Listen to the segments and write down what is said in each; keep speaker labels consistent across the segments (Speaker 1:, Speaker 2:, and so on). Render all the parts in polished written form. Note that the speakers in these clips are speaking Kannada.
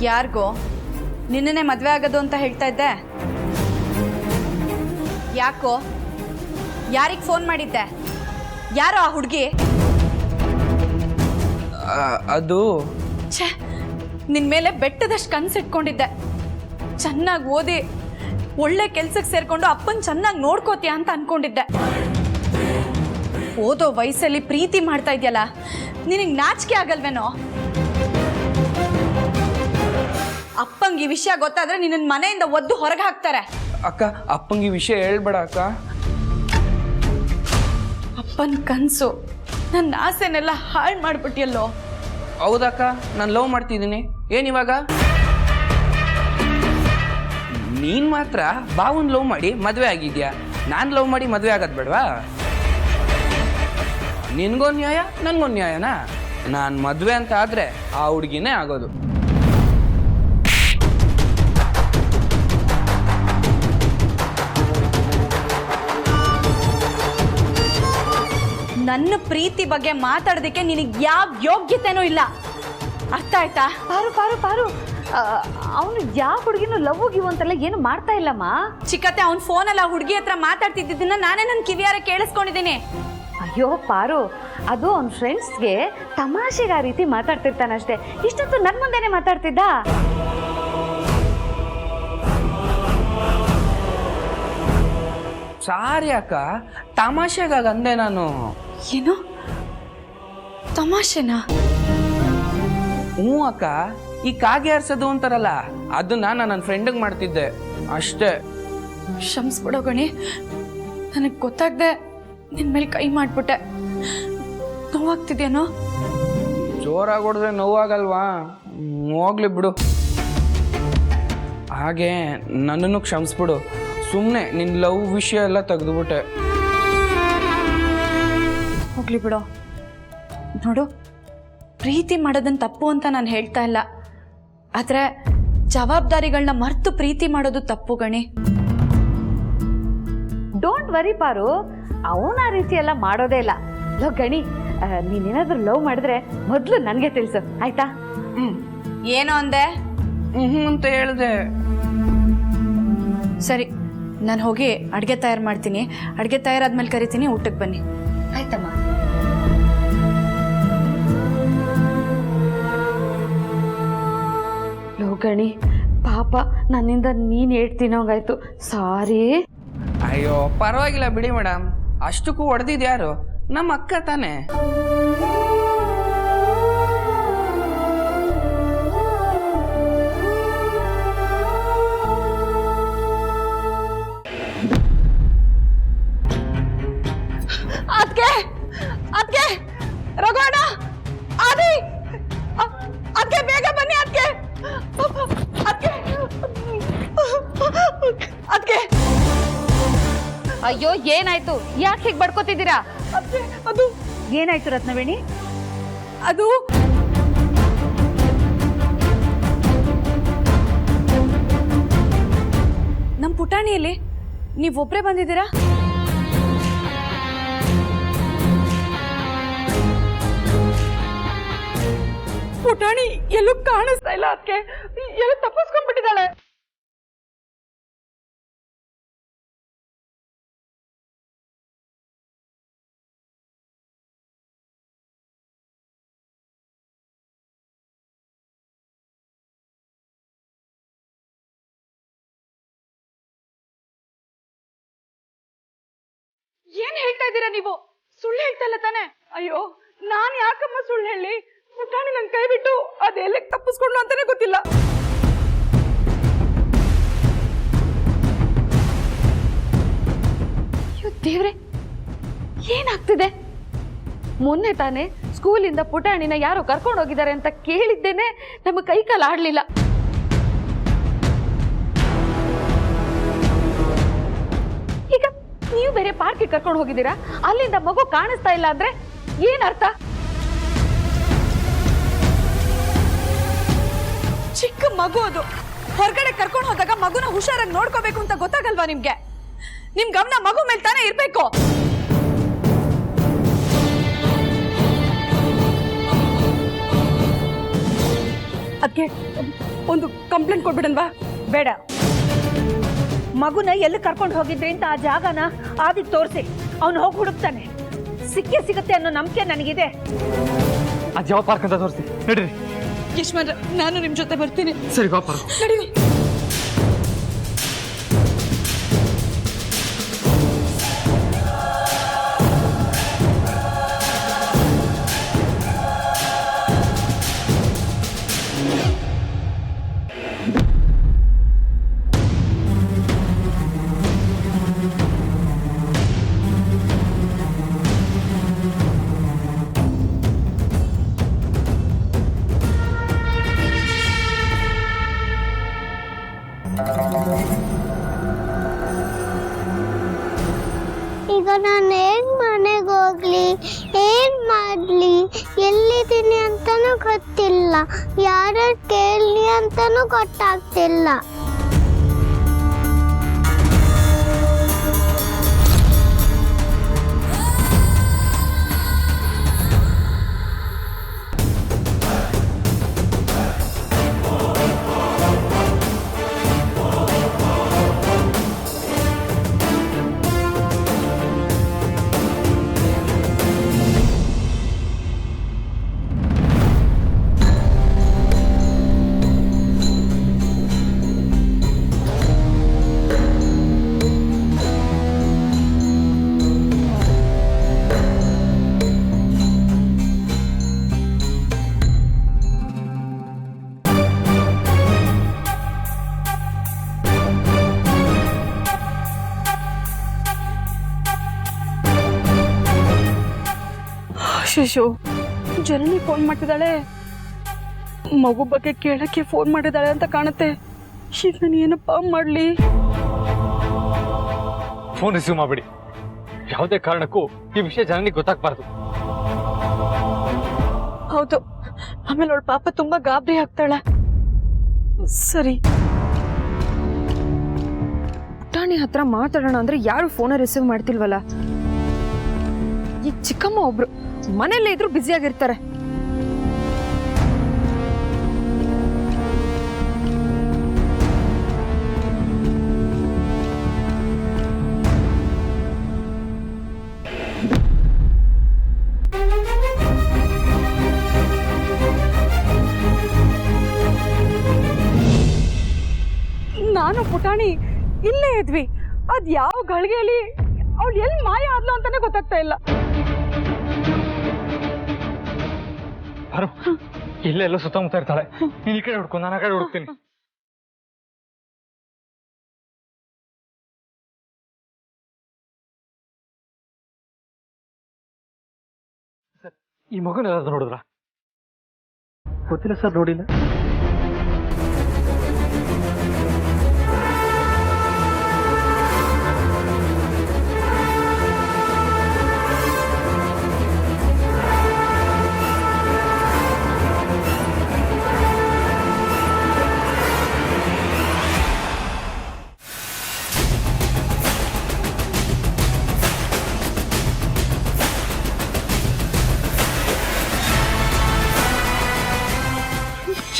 Speaker 1: ಯಾರಿಗೋ ನಿನ್ನೆ ಮದುವೆ ಆಗೋದು ಅಂತ ಹೇಳ್ತಾ ಇದ್ದೆ. ಯಾಕೋ? ಯಾರಿಗೆ ಫೋನ್ ಮಾಡಿದ್ದೆ? ಯಾರೋ ಆ ಹುಡುಗಿ?
Speaker 2: ಅದು
Speaker 1: ಛೇ, ನಿನ್ನ ಮೇಲೆ ಬೆಟ್ಟದಷ್ಟು ಕನಸಿಟ್ಕೊಂಡಿದ್ದೆ. ಚೆನ್ನಾಗಿ ಓದಿ ಒಳ್ಳೆ ಕೆಲ್ಸಕ್ಕೆ ಸೇರ್ಕೊಂಡು ಅಪ್ಪನ ಚೆನ್ನಾಗಿ ನೋಡ್ಕೋತೀಯ ಅಂತ ಅನ್ಕೊಂಡಿದ್ದೆ. ಓದೋ ವಯಸ್ಸಲ್ಲಿ ಪ್ರೀತಿ ಮಾಡ್ತಾ ಇದೆಯಲ್ಲ, ನಿನಗೆ ನಾಚಿಕೆ ಆಗಲ್ವೇನೋ? ಅಪ್ಪಂಗೆ ಈ ವಿಷಯ ಗೊತ್ತಾದ್ರೆ ನಿನ್ನ ಮನೆಯಿಂದ ಒದ್ದು ಹೊರಗೆ ಹಾಕ್ತಾರೆ.
Speaker 2: ಅಕ್ಕ, ಅಪ್ಪಂಗೆ ಈ ವಿಷಯ ಹೇಳ್ಬೇಡ ಅಕ್ಕ.
Speaker 1: ಅಪ್ಪನ ಕನಸು, ನನ್ನ ಆಸೆನೆಲ್ಲ ಹಾಳು ಮಾಡ್ಬಿಟ್ಟಿಯಲ್ಲೋ.
Speaker 2: ಹೌದಕ್ಕ, ನಾನು ಲವ್ ಮಾಡ್ತಿದ್ದೀನಿ. ಏನಿವಾಗ? ನೀನು ಮಾತ್ರ ಬಾವನ್ ಲವ್ ಮಾಡಿ ಮದುವೆ ಆಗಿದ್ಯಾ, ನಾನು ಲವ್ ಮಾಡಿ ಮದುವೆ ಆಗೋದು ಬೇಡವಾ? ನಿನ್ಗೊಂದು ನ್ಯಾಯ, ನನಗೊಂದು ನ್ಯಾಯನಾ? ನಾನು ಮದುವೆ ಅಂತ ಆದರೆ ಆ ಹುಡುಗಿನೇ ಆಗೋದು.
Speaker 1: ನನ್ನ ಪ್ರೀತಿ ಬಗ್ಗೆ ಮಾತಾಡೋದಕ್ಕೆ ನಿನಗೆ ಯಾವ ಯೋಗ್ಯತೆನೂ ಇಲ್ಲ. ಅರ್ಥ ಆಯ್ತಾ?
Speaker 3: ಪಾರು ಅವನು ಯಾವ ಹುಡುಗಿನೂ ಲವ್ ಗಿವ್ ಅಂತೆಲ್ಲ ಏನು ಮಾಡ್ತಾ ಇಲ್ಲಮ್ಮ.
Speaker 1: ಚಿಕ್ಕತ್ತೆ, ಅವ್ನ ಫೋನಲ್ಲಿ ಆ ಹುಡುಗಿ ಹತ್ರ ಮಾತಾಡ್ತಿದ್ದನ್ನ ನಾನೇ ನನ್ನ ಕಿವಿಯಾರ ಕೇಳಿಸ್ಕೊಂಡಿದ್ದೀನಿ.
Speaker 3: ಅಯ್ಯೋ ಪಾರು, ಅದು ಅವನ ಫ್ರೆಂಡ್ಸ್ಗೆ ತಮಾಷೆಗೆ ಆ ರೀತಿ ಮಾತಾಡ್ತಿರ್ತಾನಷ್ಟೇ. ಇಷ್ಟೊತ್ತು ನನ್ನ ಮುಂದೆನೆ ಮಾತಾಡ್ತಿದ್ದ.
Speaker 2: ಸಾರಿ ಅಕ್ಕ, ತಮಾಷೆಗಾಗ ಅಂದೆ ನಾನು.
Speaker 1: ಏನು ತಮಾಷೆನಾ?
Speaker 2: ಹ್ಞೂ ಅಕ್ಕ, ಈ ಕಾಗೆ ಆರ್ಸೋದು ಅಂತಾರಲ್ಲ, ಅದನ್ನ ನಾನು ನನ್ನ ಫ್ರೆಂಡಿಗೆ ಮಾಡ್ತಿದ್ದೆ ಅಷ್ಟೇ.
Speaker 1: ಕ್ಷಮಿಸ್ಬಿಡೋ ಗಣಿ, ನನಗೆ ಗೊತ್ತಾಗ್ದೆ ನಿನ್ನ ಮೇಲೆ ಕೈ ಮಾಡಿಬಿಟ್ಟೆ. ನೋವಾಗ್ತಿದ್ಯೇನೋ?
Speaker 2: ಜೋರಾಗಿ ಹೊಡೆದ್ರೆ ನೋವಾಗಲ್ವಾ? ಹೋಗ್ಲಿ ಬಿಡು. ಹಾಗೆ ನನ್ನನ್ನು ಕ್ಷಮಿಸ್ಬಿಡು. ಸುಮ್ಮನೆ ನಿನ್ನ ಲವ್ ವಿಷಯ ಎಲ್ಲ ತೆಗೆದುಬಿಟ್ಟೆ.
Speaker 1: ಹೋಗ್ಲಿ ಬಿಡೋ. ನೋಡು, ಪ್ರೀತಿ ಮಾಡೋದನ್ನ ತಪ್ಪು ಅಂತ ನಾನು ಹೇಳ್ತಾ ಇಲ್ಲ, ಆದರೆ ಜವಾಬ್ದಾರಿಗಳನ್ನ ಮರೆತು ಪ್ರೀತಿ ಮಾಡೋದು ತಪ್ಪು ಗಣಿ.
Speaker 3: ಡೋಂಟ್ ವರಿ ಪಾರು, ಅವನ ಆ ರೀತಿ ಎಲ್ಲ ಮಾಡೋದೇ ಇಲ್ಲ. ಲೋ ಗಣಿ, ನೀನೇನಾದ್ರೂ ಲವ್ ಮಾಡಿದ್ರೆ ಮೊದಲು ನನಗೆ ತಿಳಿಸು, ಆಯ್ತಾ?
Speaker 1: ಏನೋ ಅಂದೆ?
Speaker 2: ಹ್ಞೂ ಅಂತ ಹೇಳಿದೆ.
Speaker 1: ಸರಿ, ನಾನು ಹೋಗಿ ಅಡುಗೆ ತಯಾರು ಮಾಡ್ತೀನಿ. ಅಡುಗೆ ತಯಾರಾದ್ಮೇಲೆ ಕರಿತೀನಿ, ಊಟಕ್ಕೆ ಬನ್ನಿ.
Speaker 3: ಆಯ್ತಮ್ಮ. ಲೋ ಗಣಿ, ಪಾಪ ನನ್ನಿಂದ ನೀನು ಹೇಳ್ತೀನೋಗಾಯ್ತು, ಸಾರಿ.
Speaker 2: ಅಯ್ಯೋ ಪರವಾಗಿಲ್ಲ ಬಿಡಿ ಮೇಡಮ್. ಅಷ್ಟಕ್ಕೂ ಹೊಡೆದಿದ್ದು ಯಾರು? ನಮ್ಮ ಅಕ್ಕ ತಾನೇ.
Speaker 1: ಅದ್ಕೆ ರಘುವಣ್ಣ, ಆದಿ, ಅದ್ಕೆ ಬೇಗ ಬನ್ನಿ. ಅದ್ಕೆ
Speaker 3: ಅಯ್ಯೋ ಏನಾಯ್ತು? ಯಾಕೆ ಹೀಗೆ ಬಡ್ಕೋತಿದ್ದೀರಾ?
Speaker 1: ಅದು
Speaker 3: ಏನಾಯ್ತು ರತ್ನವೇಣಿ?
Speaker 1: ಅದು ನಮ್ಮ ಪುಟಾಣಿಯಲ್ಲಿ ನೀವೊಬ್ಬರೇ ಬಂದಿದ್ದೀರಾ? ಪುಟಾಣಿ ಎಲ್ಲೂ ಕಾಣಿಸ್ತಾ ಇಲ್ಲ. ಅದಕ್ಕೆ ಎಲ್ಲ ತಪ್ಪಿಸ್ಕೊಂಡ್ಬಿಟ್ಟಿದ್ದಾಳೆ. ಏನ್ ಹೇಳ್ತಾ ಇದ್ದೀರಾ ನೀವು? ಸುಳ್ಳು ಹೇಳ್ತಾ ಇಲ್ಲ ತಾನೆ? ಅಯ್ಯೋ, ನಾನ್ ಯಾಕಮ್ಮ ಸುಳ್ಳು ಹೇಳಿ? ಪುಟಾಣಿ ನನ್ ಕೈ ಬಿಟ್ಟು ಅದೆಲ್ಲಕ್ಕೆ ತಪ್ಪಿಸ್ಕೊಂಡು ಅಂತಾನೆ ಗೊತ್ತಿಲ್ಲ.
Speaker 3: ಅಯ್ಯೋ ದೇವ್ರೆ, ಏನಾಗ್ತಿದೆ? ಮೊನ್ನೆ ತಾನೆ ಸ್ಕೂಲಿಂದ ಪುಟಾಣಿನ ಯಾರೋ ಕರ್ಕೊಂಡು ಹೋಗಿದ್ದಾರೆ ಅಂತ ಕೇಳಿದ್ದೇನೆ, ನಮ್ಮ ಕೈ ಕಾಲು ಆಡ್ಲಿಲ್ಲ. ಈಗ ನೀವು ಬೇರೆ ಪಾರ್ಕ್ಗೆ ಕರ್ಕೊಂಡು ಹೋಗಿದ್ದೀರಾ, ಅಲ್ಲಿಂದ ಮಗು ಕಾಣಿಸ್ತಾ ಇಲ್ಲ ಅಂದ್ರೆ ಏನರ್ಥ?
Speaker 1: ಚಿಕ್ಕ ಮಗು ಅದು. ಹೊರಗಡೆ ಕರ್ಕೊಂಡು ಹೋದಾಗ ಮಗುನ ಹುಷಾರಾಗಿ ನೋಡ್ಕೋಬೇಕು ಅಂತ ಗೊತ್ತಾಗಲ್ವಾ ನಿಮ್ಗೆ? ನಿಮ್ ಗಮನ ಮಗು ಮೇಲೆ ತಾನೇ ಇರ್ಬೇಕು. ಅದಕ್ಕೆ ಒಂದು ಕಂಪ್ಲೇಂಟ್ ಕೊಟ್ಬಿಡನ್ವಾ?
Speaker 4: ಬೇಡ. ಮಗುನ ಎಲ್ಲಿ ಕರ್ಕೊಂಡು ಹೋಗಿದ್ರಿ ಅಂತ ಆ ಜಾಗನ ಆದಿಗೆ ತೋರಿಸಿ ಅವನು ಹೋಗಿ ಹುಡುಕ್ತಾನೆ. ಸಿಗುತ್ತೆ ಅನ್ನೋ ನಂಬಿಕೆ ನನಗಿದೆ.
Speaker 5: ಅದು ಯಾವ ಪಾರ್ಕ್ ಅಂತ ತೋರಿಸಿ ನಡೀರಿ.
Speaker 1: ಯಶ್ವಂತ್ರ, ನಾನು ನಿಮ್ಮ ಜೊತೆ ಬರ್ತೀನಿ.
Speaker 5: ಸರಿ ಬಾ ಪಾರ್ಕ್.
Speaker 1: ನಡೀರಿ.
Speaker 6: ಈಗ ನಾನು ಹೇಗ್ ಮನೆಗೆ ಹೋಗ್ಲಿ, ಏನ್ ಮಾಡ್ಲಿ, ಎಲ್ಲಿದ್ದೀನಿ ಅಂತಾನೂ ಗೊತ್ತಿಲ್ಲ, ಯಾರ ಕೇಳಲಿ ಅಂತಾನೂ ಗೊತ್ತಾಗ್ತಿಲ್ಲ.
Speaker 1: ಶಿಶು, ಜನನಿ ಫೋನ್ ಮಾಡ್ತಿದ್ದಾಳೆ. ಮಗು ಬಗ್ಗೆ ಕೇಳಕ್ಕೆ ಫೋನ್ ಮಾಡಿದ್ದಾಳೆ ಅಂತ ಕಾಣುತ್ತೆ. ಈಗ ನಾನು ಏನಪ್ಪ ಮಾಡಲಿ?
Speaker 5: ಫೋನ್ ರಿಸೀವ್ ಮಾಡಬೇಡಿ. ಯಾವುದೇ ಕಾರಣಕ್ಕೂ ಈ ವಿಷಯ ಜನನಿಗೆ ಗೊತ್ತಾಗಬಾರ್ದು.
Speaker 1: ಹೌದು, ಆಮೇಲೆ ಅವಳ ಪಾಪ ತುಂಬಾ ಗಾಬರಿ ಆಗ್ತಾಳೆ. ಸರಿ.
Speaker 3: ಪುಟಾಣಿ ಹತ್ರ ಮಾತಾಡೋಣ ಅಂದ್ರೆ ಯಾರು ಫೋನ ರಿಸೀವ್ ಮಾಡ್ತಿಲ್ವಲ್ಲ. ಈ ಚಿಕ್ಕಮ್ಮ ಒಬ್ರು ಮನೆಯಲ್ಲೇ ಇದ್ರು ಬ್ಯುಸಿ ಆಗಿರ್ತಾರೆ.
Speaker 1: ನಾನು ಪುಟಾಣಿ ಇಲ್ಲೇ ಇದ್ವಿ. ಅದ್ ಯಾವ ಗಳಿಗೆಯಲ್ಲಿ ಅವಳು ಎಲ್ಲಿ ಮಾಯ ಆದ್ಲು ಅಂತಾನೆ ಗೊತ್ತಾಗ್ತಾ ಇಲ್ಲ.
Speaker 5: ಇಲ್ಲೆಲ್ಲ ಸುತ್ತಮುತ್ತ ಇರ್ತಾಳೆ. ನೀನ್ ಈ ಕಡೆ ಹುಡ್ಕೊ, ನಾನು ಆ ಕಡೆ ಹುಡುಕ್ತೀನಿ. ಈ ಮಗುನ ನೋಡಿದ್ರ? ಗೊತ್ತಿಲ್ಲ ಸರ್, ನೋಡಿಲ್ಲ.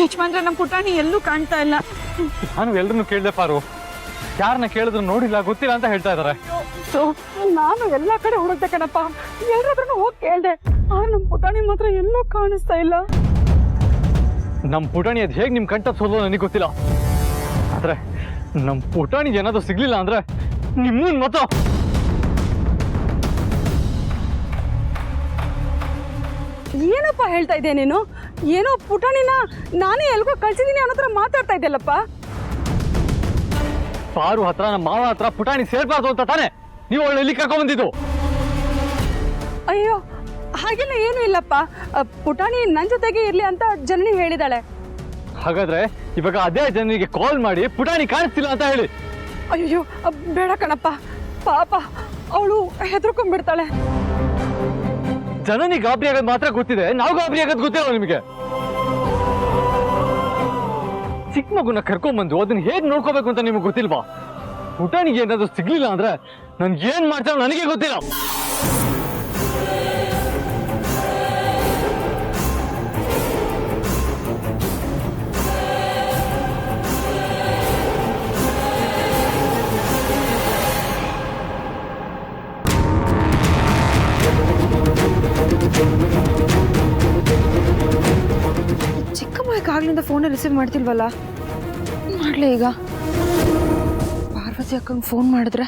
Speaker 1: ಯಜಮಾನ್ರೆ, ನಮ್ಮ ಪುಟಾಣಿ ಎಲ್ಲೂ ಕಾಣ್ತಾ ಇಲ್ಲ.
Speaker 5: ನಾನು ಎಲ್ರನ್ನೂ ಕೇಳಿದೆ ಪಾರು. ಯಾರನ್ನ ಕೇಳಿದ್ರು ನೋಡಿಲ್ಲ, ಗೊತ್ತಿಲ್ಲ ಅಂತ ಹೇಳ್ತಾ ಇದಾರೆ.
Speaker 1: ನಾನು ಎಲ್ಲಾ ಕಡೆ ಹುಡುಕ್ದೆ ಕಣಪ್ಪ. ಎಲ್ಲಾದ್ರೂ ಹೋಗಿ ಕೇಳ್ದೆ. ನಮ್ಮ ಪುಟಾಣಿ ಮಾತ್ರ ಎಲ್ಲೂ ಕಾಣಿಸ್ತಾ ಇಲ್ಲ.
Speaker 5: ನಮ್ ಪುಟಾಣಿ ಅದ್ ಹೇಗ್ ನಿಮ್ ಕಣ್ ತಪ್ಪಿಸೋದು ನನಗೆ ಗೊತ್ತಿಲ್ಲ. ಆದ್ರೆ ನಮ್ ಪುಟಾಣಿ ಏನಾದ್ರು ಸಿಗ್ಲಿಲ್ಲ ಅಂದ್ರೆ ನಿಮ್ಮನ್ ಮತ.
Speaker 1: ಏನಪ್ಪ ಹೇಳ್ತಾ ಇದ್ದೆ ನೀನು? ಏನೋ ಪುಟಾಣಿನ ನಾನೇ ಎಲ್ಗೋ ಕಳ್ಸಿದೀನಿ ಅನ್ನೋ ಹತ್ರ ಮಾತಾಡ್ತಾ ಇದ್ದಲ್ಲಪ್ಪ.
Speaker 5: ಪಾರು ಹತ್ರ, ನಮ್ಮ ಮಾವ ಹತ್ರ ಪುಟಾಣಿ ಸೇರ್ಬಾರ್ದು ಅಂತ ತಾನೆ ನೀವು ಅವಳು ಇಲ್ಲಿ ಕರ್ಕೊಂಡ್ ಬಂದಿದ್ದು.
Speaker 1: ಅಯ್ಯೋ, ಹಾಗೆಲ್ಲ ಏನೂ ಇಲ್ಲಪ್ಪ. ಪುಟಾಣಿ ನನ್ನ ಜೊತೆಗೆ ಇರ್ಲಿ ಅಂತ ಜನನಿ ಹೇಳಿದಾಳೆ.
Speaker 5: ಹಾಗಾದ್ರೆ ಇವಾಗ ಅದೇ ಜನರಿಗೆ ಕಾಲ್ ಮಾಡಿ ಪುಟಾಣಿ ಕಾಣಿಸ್ತಿಲ್ಲ ಅಂತ ಹೇಳಿ.
Speaker 1: ಅಯ್ಯೋ, ಬೇಡ ಕಣಪ್ಪ. ಪಾಪ ಅವಳು ಹೆದರ್ಕೊಂಡ್ಬಿಡ್ತಾಳೆ.
Speaker 5: ಜನನಿ ಗಾಬರಿ ಆಗೋದು ಮಾತ್ರ ಗೊತ್ತಿದೆ, ನಾವು ಗಾಬರಿ ಆಗೋದು ಗೊತ್ತಿಲ್ಲ ನಿಮಗೆ. ಚಿಕ್ಕ ಮಗುನ ಕರ್ಕೊಂಡ್ಬಂದು ಅದನ್ನ ಹೇಗ್ ನೋಡ್ಕೋಬೇಕು ಅಂತ ನಿಮ್ಗೆ ಗೊತ್ತಿಲ್ವಾ? ಪುಟಾಣಿಗೆ ಏನಾದ್ರು ಸಿಗ್ಲಿಲ್ಲ ಅಂದ್ರೆ ನನ್ಗೆ ಏನ್ ಮಾಡ್ತಾವ ನನಗೆ ಗೊತ್ತಿಲ್ಲ.
Speaker 3: ಚಿಕ್ಕಮ್ಮ ಯಾಕೆ ಆಗ್ಲಿಂದ ಫೋನ್ ರಿಸೀವ್ ಮಾಡ್ತಿಲ್ವಲ್ಲ? ಮಾಡ್ಲಿ ಈಗ ಪಾರ್ವತಿ ಅಕ್ಕಂಗೆ ಫೋನ್ ಮಾಡಿದ್ರೆ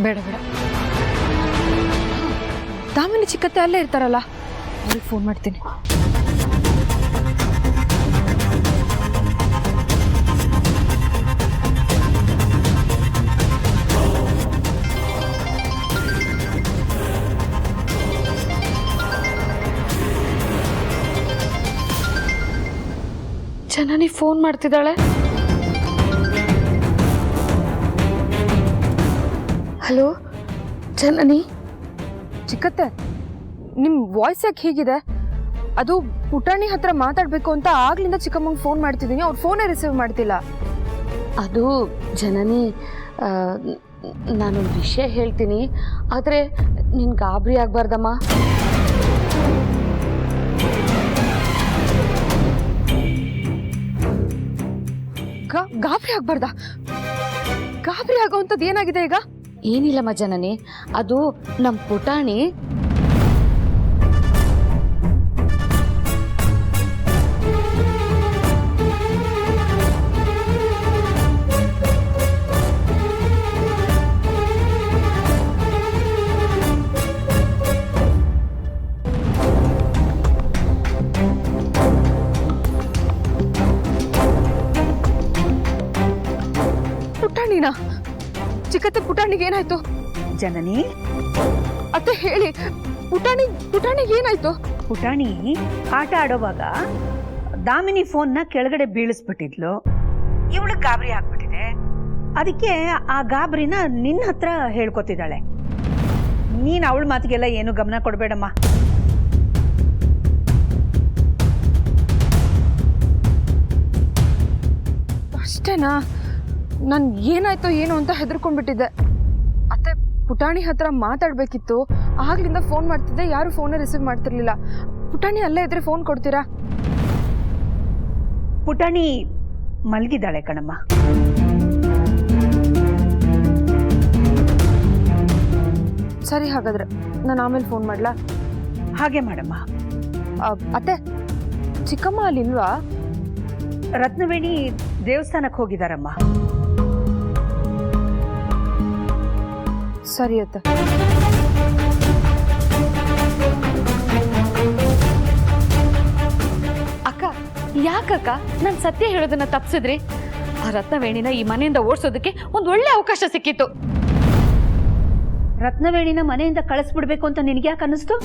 Speaker 3: ಬೇಡ ಬೇಡ. ದಾಮಿನಿ ಚಿಕ್ಕತ್ತೆ ಅಲ್ಲೇ ಇರ್ತಾರಲ್ಲ, ಅವ್ರಿಗೆ ಫೋನ್ ಮಾಡ್ತೀನಿ. ಜನನಿ ಫೋನ್ ಮಾಡ್ತಿದ್ದಾಳೆ. ಹಲೋ ಜನನಿ. ಚಿಕ್ಕತ್ತೆ, ನಿಮ್ಮ ವಾಯ್ಸ್ ಯಾಕೆ ಹೀಗಿದೆ? ಅದು ಪುಟಾಣಿ ಹತ್ರ ಮಾತಾಡಬೇಕು ಅಂತ ಆಗ್ಲಿಂದ ಚಿಕ್ಕಮ್ಮಂಗೆ ಫೋನ್ ಮಾಡ್ತಿದ್ದೀನಿ, ಅವ್ರು ಫೋನೇ ರಿಸೀವ್ ಮಾಡ್ತಿಲ್ಲ. ಅದು ಜನನಿ, ನಾನೊಂದು ವಿಷಯ ಹೇಳ್ತೀನಿ, ಆದರೆ ನಿನ್ ಗಾಬರಿ ಆಗ್ಬಾರ್ದಮ್ಮ. ಗಾಬರಿ ಆಗ್ಬಾರ್ದ? ಗಾಬರಿ ಆಗೋವಂಥದ್ದು ಏನಾಗಿದೆ ಈಗ? ಏನಿಲ್ಲಮ್ಮ ಜನನಿ, ಅದು ನಮ್ಮ ಪುಟಾಣಿ ಪುಟಾಣಿನಾ? ಚಿಕ್ಕತ್ತೆ, ಪುಟಾಣಿಗೆ ಏನಾಯ್ತು?
Speaker 4: ಜನನಿ,
Speaker 3: ಅತ್ತೆ ಹೇಳಿ, ಪುಟಾಣಿಗೆ ಏನಾಯ್ತು?
Speaker 4: ಪುಟಾಣಿ ಆಟ ಆಡೋವಾಗ ದಾಮಿನಿ ಫೋನ್ನ ಕೆಳಗಡೆ ಬೀಳಿಸ್ಬಿಟ್ಟಿದ್ಲು. ಇವಳಿಗೆ ಗಾಬರಿ ಆಗ್ಬಿಟ್ಟಿದೆ. ಅದಕ್ಕೆ ಆ ಗಾಬರಿನ ನಿನ್ನ ಹತ್ರ ಹೇಳ್ಕೊತಿದ್ದಾಳೆ. ನೀನು ಅವಳ ಮಾತಿಗೆಲ್ಲ ಏನು ಗಮನ ಕೊಡಬೇಡಮ್ಮ.
Speaker 3: ಅಷ್ಟೇನಾ? ನಾನು ಏನಾಯ್ತೋ ಏನೋ ಅಂತ ಹೆದರ್ಕೊಂಡ್ಬಿಟ್ಟಿದ್ದೆ. ಅತ್ತೆ, ಪುಟಾಣಿ ಹತ್ರ ಮಾತಾಡ್ಬೇಕಿತ್ತು, ಆಗ್ಲಿಂದ ಫೋನ್ ಮಾಡ್ತಿದ್ದೆ, ಯಾರು ಫೋನೇ ರಿಸೀವ್ ಮಾಡ್ತಿರ್ಲಿಲ್ಲ. ಪುಟಾಣಿ ಅಲ್ಲೇ ಇದ್ರೆ ಫೋನ್ ಕೊಡ್ತೀರಾ?
Speaker 4: ಪುಟಾಣಿ ಮಲಗಿದ್ದಾಳೆ ಕಣಮ್ಮ.
Speaker 3: ಸರಿ, ಹಾಗಾದ್ರೆ ನಾನು ಆಮೇಲೆ ಫೋನ್ ಮಾಡ್ಲಾ?
Speaker 4: ಹಾಗೆ ಮಾಡಮ್ಮ.
Speaker 3: ಅತ್ತೆ, ಚಿಕ್ಕಮ್ಮ ಅಲ್ಲಿಲ್ವಾ?
Speaker 4: ರತ್ನವೇಣಿ ದೇವಸ್ಥಾನಕ್ಕೆ ಹೋಗಿದಾರಮ್ಮ.
Speaker 3: ಸರಿ ಅತ್ತೆ. ಅಕ್ಕ, ಯಾಕಕ್ಕ ನಾನು ಸತ್ಯ ಹೇಳೋದನ್ನ ತಪ್ಪಿಸಿದ್ರಿ? ಆ ರತ್ನವೇಣಿನ ಈ ಮನೆಯಿಂದ ಓಡಿಸೋದಕ್ಕೆ ಒಂದು ಒಳ್ಳೆ ಅವಕಾಶ ಸಿಕ್ಕಿತ್ತು.
Speaker 4: ರತ್ನವೇಣಿನ ಮನೆಯಿಂದ ಕಳಿಸ್ಬಿಡ್ಬೇಕು ಅಂತ ನಿನಗೆ ಯಾಕೆ ಅನ್ನಿಸ್ತು?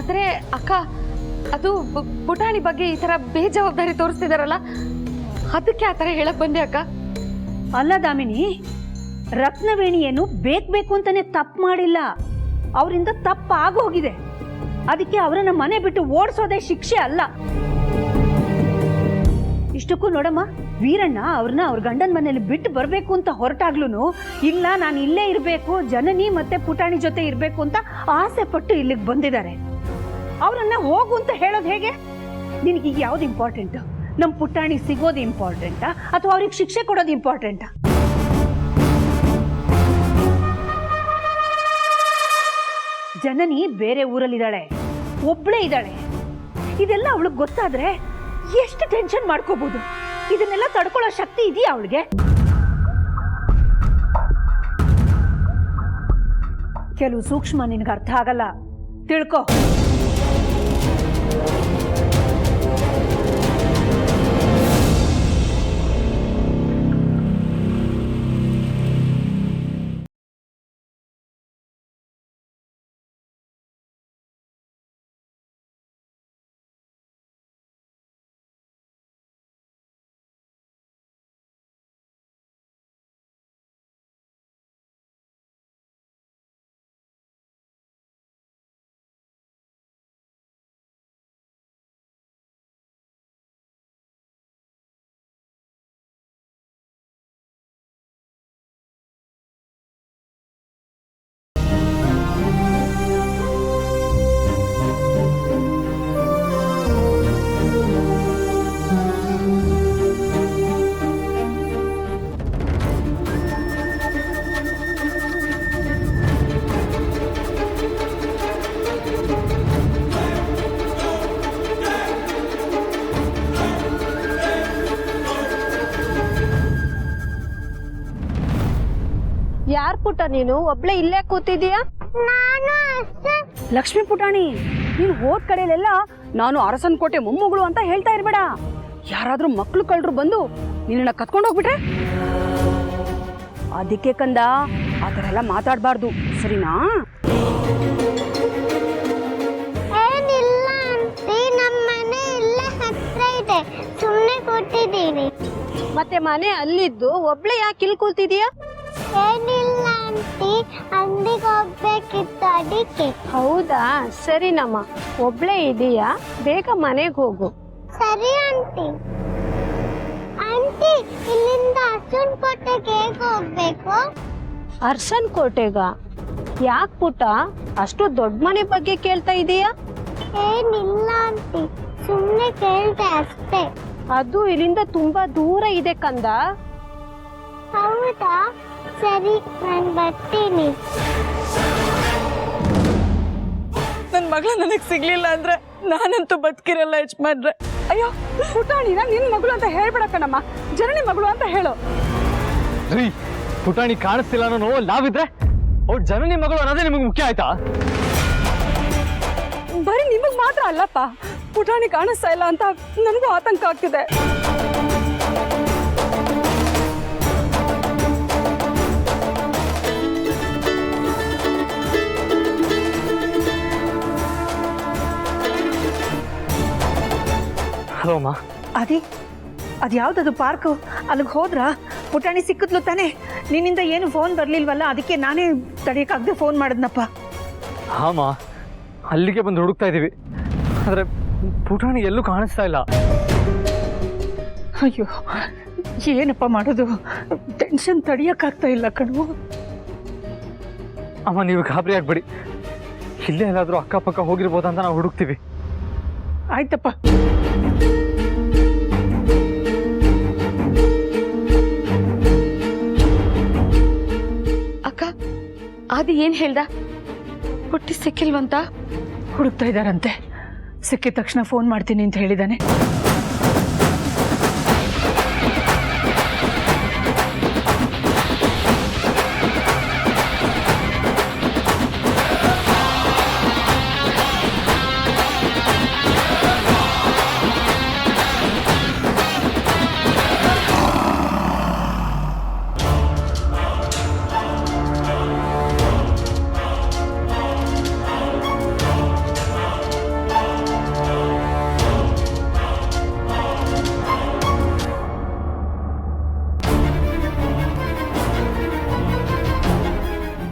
Speaker 3: ಆದ್ರೆ ಅಕ್ಕ, ಅದು ಪುಟಾಣಿ ಬಗ್ಗೆ ಈ ತರ ಬೇಜವಾಬ್ದಾರಿ ತೋರಿಸ್ತಿದಾರಲ್ಲ, ಅದಕ್ಕೆ ಆ ತರ ಹೇಳಕ್ ಬಂದೆ ಅಕ್ಕ.
Speaker 4: ಅಲ್ಲ ದಾಮಿನಿ, ರತ್ನವೇಣಿ ಏನು ಬೇಕು ಅಂತಾನೆ ತಪ್ಪು ಮಾಡಿಲ್ಲ. ಅವರಿಂದ ತಪ್ಪು ಆಗೋಗಿದೆ. ಅದಕ್ಕೆ ಅವರನ್ನ ಮನೆ ಬಿಟ್ಟು ಓಡಿಸೋದೇ ಶಿಕ್ಷೆ ಅಲ್ಲ. ಇಷ್ಟಕ್ಕೂ ನೋಡಮ್ಮ, ವೀರಣ್ಣ ಅವ್ರನ್ನ ಅವ್ರ ಗಂಡನ ಮನೇಲಿ ಬಿಟ್ಟು ಬರಬೇಕು ಅಂತ ಹೊರಟಾಗ್ಲೂ ಇಲ್ಲ, ನಾನು ಇಲ್ಲೇ ಇರಬೇಕು, ಜನನಿ ಮತ್ತೆ ಪುಟಾಣಿ ಜೊತೆ ಇರಬೇಕು ಅಂತ ಆಸೆ ಪಟ್ಟು ಇಲ್ಲಿಗೆ ಬಂದಿದ್ದಾರೆ. ಅವರನ್ನ ಹೋಗು ಅಂತ ಹೇಳೋದು ಹೇಗೆ? ನಿನಗೆ ಈಗ ಯಾವ್ದು ಇಂಪಾರ್ಟೆಂಟ್? ನಮ್ಮ ಪುಟಾಣಿ ಸಿಗೋದು ಇಂಪಾರ್ಟೆಂಟಾ ಅಥವಾ ಅವ್ರಿಗೆ ಶಿಕ್ಷೆ ಕೊಡೋದು ಇಂಪಾರ್ಟೆಂಟಾ? ಜನನಿ ಬೇರೆ ಊರಲ್ಲಿದ್ದಾಳೆ, ಒಬ್ಳೇ ಇದ್ದಾಳೆ. ಇದೆಲ್ಲ ಅವಳಿಗೆ ಗೊತ್ತಾದ್ರೆ ಎಷ್ಟು ಟೆನ್ಷನ್ ಮಾಡ್ಕೋಬಹುದು. ಇದನ್ನೆಲ್ಲ ತಡ್ಕೊಳ್ಳೋ ಶಕ್ತಿ ಇದೆಯಾ ಅವಳಿಗೆ? ಕೆಲವು ಸೂಕ್ಷ್ಮ ನಿನ್ಗೆ ಅರ್ಥ ಆಗಲ್ಲ, ತಿಳ್ಕೊ.
Speaker 7: ಯಾಕ್ ಪುಟ್ಟ ನೀನು ಒಬ್ಳೆ ಇಲ್ಲೇ ಕೂತಿದೀಯಾ?
Speaker 6: ನಾನು ಅಷ್ಟೇ.
Speaker 4: ಲಕ್ಷ್ಮೀ ಪುಟಾಣಿ, ನೀನು ಹೋದ ಕಡೆಯಲ್ಲೆಲ್ಲ ನಾನು ಅರಸನ್ ಕೋಟೆ ಮೊಮ್ಮಗಳು ಅಂತ ಹೇಳ್ತಾ ಇರ್ಬೇಡ. ಯಾರಾದ್ರೂ ಮಕ್ಳು ಕಳ್ಳರು ಬಂದು ನಿನ್ನ ಕತ್ಕೊಂಡು ಹೋಗ್ಬಿಟ್ರೆ ಅದಕ್ಕೆ ಕಂದ ಆ ಥರ ಎಲ್ಲ ಮಾತಾಡಬಾರ್ದು, ಸರಿನಾ?
Speaker 6: ಏನಿಲ್ಲ ಆಂಟಿ, ನಮ್ಮ ಮನೆ ಇಲ್ಲೇ ಹತ್ರ ಇದೆ, ಸುಮ್ಮನೆ ಕೊಟ್ಟಿದ್ದೀನಿ.
Speaker 7: ಮತ್ತೆ ಮನೆ ಅಲ್ಲಿದ್ದು ಒಬ್ಳೆ ಯಾಕೆ ಇಲ್ಲಿ ಕೂತಿದೀಯಾ?
Speaker 6: ಏನಿಲ್ಲ ಆಂಟಿ, ಅಂಗಡಿಗೆ ಹೋಗ್ಬೇಕಿತ್ತು ಅದಕ್ಕೆ.
Speaker 7: ಹೌದಾ, ಸರಿನಮ್ಮ. ಒಬ್ಳೆ ಇದೀಯಾ, ಬೇಗ ಮನೆಗೆ ಹೋಗು.
Speaker 6: ಸರಿ ಆಂಟಿ. ಆಂಟಿ, ಇಲ್ಲಿಂದ ಅರ್ಜುನ್ ಕೋಟೆಗೆ ಹೇಗೆ ಹೋಗ್ಬೇಕು?
Speaker 7: ಅರ್ಸನ್ ಕೋಟೆಗ? ಯಾಕೆ ಪುಟ್ಟ ಅಷ್ಟು ದೊಡ್ಡ ಮನೆ ಬಗ್ಗೆ ಕೇಳ್ತಾ ಇದೀಯಾ?
Speaker 6: ಏನಿಲ್ಲ ಆಂಟಿ, ಸುಮ್ಮನೆ ಕೇಳ್ದೆ ಅಷ್ಟೇ.
Speaker 7: ಅದು ಇಲ್ಲಿಂದ ತುಂಬಾ ದೂರ ಇದೆ ಕಂದ.
Speaker 6: ಹೌದಾ? ಸರಿ, ನಾನು ಬರ್ತೀನಿ.
Speaker 1: ನನ್ನ ಮಗಳು ನನಗೆ ಸಿಗ್ಲಿಲ್ಲ ಅಂದ್ರೆ ನಾನಂತೂ ಬದುಕಿರಲ್ಲ ಯಜಮಾನ್ರೆ.
Speaker 4: ಅಯ್ಯೋ ಪುಟಾಣಿನ ನಿನ್ನ ಮಗಳು ಅಂತ ಹೇಳ್ಬೇಡ ಕಣಮ್ಮ, ಜನನಿ ಮಗಳು ಅಂತ ಹೇಳು.
Speaker 5: ರೀ, ಪುಟಾಣಿ ಕಾಣಿಸ್ತಿಲ್ಲ ಅನ್ನೋ ನೋವು ನಾವಿದ್ರೆ ಅವ್ರು ಜನನಿ ಮಗಳು ಅನ್ನೋದೇ ನಿಮಗೆ ಮುಖ್ಯ ಆಯ್ತಾ?
Speaker 4: ಬರೀ ನಿಮಗ್ ಮಾತ್ರ ಅಲ್ಲಪ್ಪ, ಪುಟಾಣಿ ಕಾಣಿಸ್ತಾ ಇಲ್ಲ ಅಂತ ನನಗೂ ಆತಂಕ ಆಗ್ತಿದೆ.
Speaker 5: ಹಲೋ ಅಮ್ಮ.
Speaker 4: ಅದ್ಯಾವ್ದದು ಪಾರ್ಕ್? ಅಲ್ಲಿಗೆ ಹೋದ್ರ ಪುಟಾಣಿ ಸಿಕ್ಕಿದ್ಲು ತಾನೆ? ನಿನ್ನಿಂದ ಏನು ಫೋನ್ ಬರ್ಲಿಲ್ವಲ್ಲ, ಅದಕ್ಕೆ ನಾನೇ ತಡೆಯಕ್ಕಾಗದೆ ಫೋನ್ ಮಾಡಿದ್ನಪ್ಪ.
Speaker 5: ಹಾಂ, ಅಲ್ಲಿಗೆ ಬಂದು ಹುಡುಕ್ತಾ ಇದ್ದೀವಿ, ಆದರೆ ಪುಟಾಣಿ ಎಲ್ಲೂ ಕಾಣಿಸ್ತಾ ಇಲ್ಲ.
Speaker 4: ಅಯ್ಯೋ, ಏನಪ್ಪ ಮಾಡೋದು? ಟೆನ್ಷನ್ ತಡಿಯಕ್ಕಾಗ್ತಾ ಇಲ್ಲ ಕಣು.
Speaker 5: ಅಮ್ಮ, ನೀವು ಗಾಬರಿ ಆಗ್ಬೇಡಿ, ಇಲ್ಲೇ ಎಲ್ಲಾದರೂ ಅಕ್ಕಪಕ್ಕ ಹೋಗಿರ್ಬೋದಂತ ನಾವು ಹುಡುಕ್ತೀವಿ.
Speaker 4: ಆಯ್ತಪ್ಪ.
Speaker 1: ಅಕ್ಕ, ಆದಿ ಏನ್ ಹೇಳ್ದ? ಹುಟ್ಟಿ ಸಿಕ್ಕಿಲ್ವಂತ?
Speaker 4: ಹುಡುಕ್ತಾ ಇದ್ದಾರಂತೆ. ಸಿಕ್ಕಿದ ತಕ್ಷಣ ಫೋನ್ ಮಾಡ್ತೀನಿ ಅಂತ ಹೇಳಿದಾನೆ.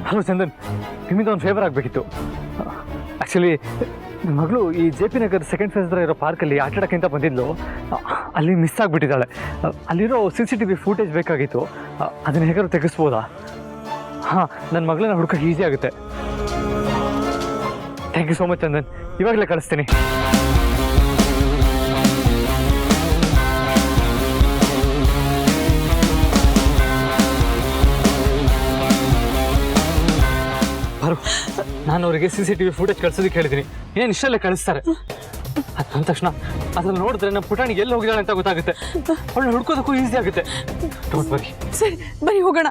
Speaker 5: ಹಲೋ ಚಂದನ್, ನಿಮ್ಮಿಂದ ಒಂದು ಫೇವರ್ ಆಗಬೇಕಿತ್ತು. ಆ್ಯಕ್ಚುಲಿ ನನ್ನ ಮಗಳು ಈ J P Nagar second phase ಇರೋ ಪಾರ್ಕಲ್ಲಿ ಆಟ ಆಡೋಕ್ಕಿಂತ ಬಂದಿದ್ಲು. ಅಲ್ಲಿ ಮಿಸ್ ಆಗಿಬಿಟ್ಟಿದ್ದಾಳೆ. ಅಲ್ಲಿರೋ CCTV ಫೂಟೇಜ್ ಬೇಕಾಗಿತ್ತು, ಅದನ್ನು ಹೇಗಾದ್ರು ತೆಗೆಸ್ಬೋದಾ? ಹಾಂ, ನನ್ನ ಮಗಳನ್ನ ಹುಡುಕೋಕೆ ಈಸಿ ಆಗುತ್ತೆ. Thank you so much Chandan, ಇವಾಗಲೇ ಕಳಿಸ್ತೀನಿ. ಬರು, ನಾನು ಅವರಿಗೆ CCTV ಫೂಟೇಜ್ ಕಳ್ಸೋದಕ್ಕೆ ಹೇಳಿದ್ದೀನಿ. ಏನು ಇಷ್ಟಲ್ಲೇ ಕಳಿಸ್ತಾರೆ. ಅದು ಅಂದ ತಕ್ಷಣ ಅದ್ರಲ್ಲಿ ನೋಡಿದ್ರೆ ನಮ್ಮ ಪುಟಾಣಿ ಎಲ್ಲಿ ಹೋಗಿದ್ದಾಳೆ ಅಂತ ಗೊತ್ತಾಗುತ್ತೆ. ಅವಳು ಹುಡ್ಕೋದಕ್ಕೂ ಈಸಿ ಆಗುತ್ತೆ. Don't worry.
Speaker 1: ಸರಿ, ಬರೀ ಹೋಗೋಣ.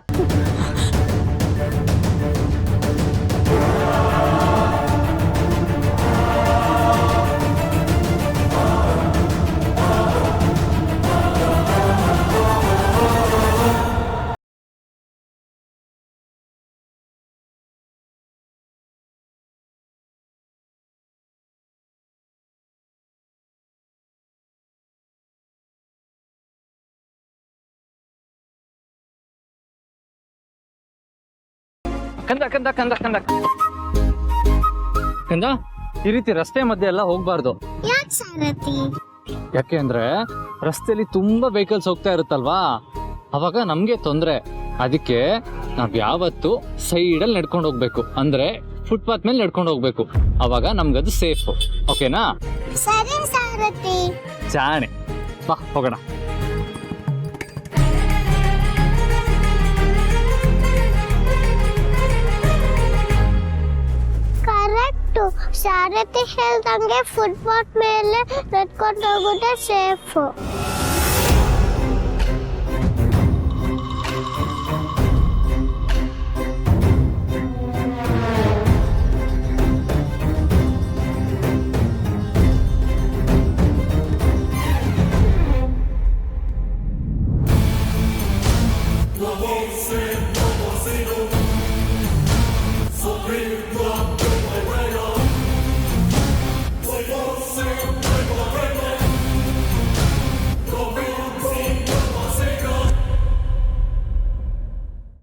Speaker 5: ಕಂದ ಕಂದ ಕಂದ ಕಂದ ಕಂದ, ಈ ರೀತಿ ರಸ್ತೆ ಮಧ್ಯೆ ಎಲ್ಲ ಹೋಗ್ಬಾರ್ದು.
Speaker 6: ಯಾಕೆ ಸಾರಥಿ?
Speaker 5: ಯಾಕೆ ಅಂದ್ರೆ ರಸ್ತೆಯಲ್ಲಿ ತುಂಬಾ ವೆಹಿಕಲ್ಸ್ ಹೋಗ್ತಾ ಇರುತ್ತಲ್ವಾ, ಅವಾಗ ನಮ್ಗೆ ತೊಂದ್ರೆ. ಅದಕ್ಕೆ ನಾವ್ ಯಾವತ್ತು ಸೈಡಲ್ಲಿ ನಡ್ಕೊಂಡು ಹೋಗ್ಬೇಕು, ಅಂದ್ರೆ ಫುಟ್ಪಾತ್ ಮೇಲೆ ನಡ್ಕೊಂಡು ಹೋಗ್ಬೇಕು. ಅವಾಗ ನಮ್ಗದು ಸೇಫ್. ಓಕೆನಾ?
Speaker 6: ಸರಿ ಸಾರಥಿ.
Speaker 5: ಜಾಣೆ, ಬಾ ಹೋಗೋಣ.
Speaker 6: ಕರೆಕ್ಟು, ಸಾರಥಿ ಹೇಳ್ದಂಗೆ ಫುಟ್ಪಾತ್ ಮೇಲೆ ನಡ್ಕೊಂಡು ಹೋಗೋದೇ ಸೇಫು.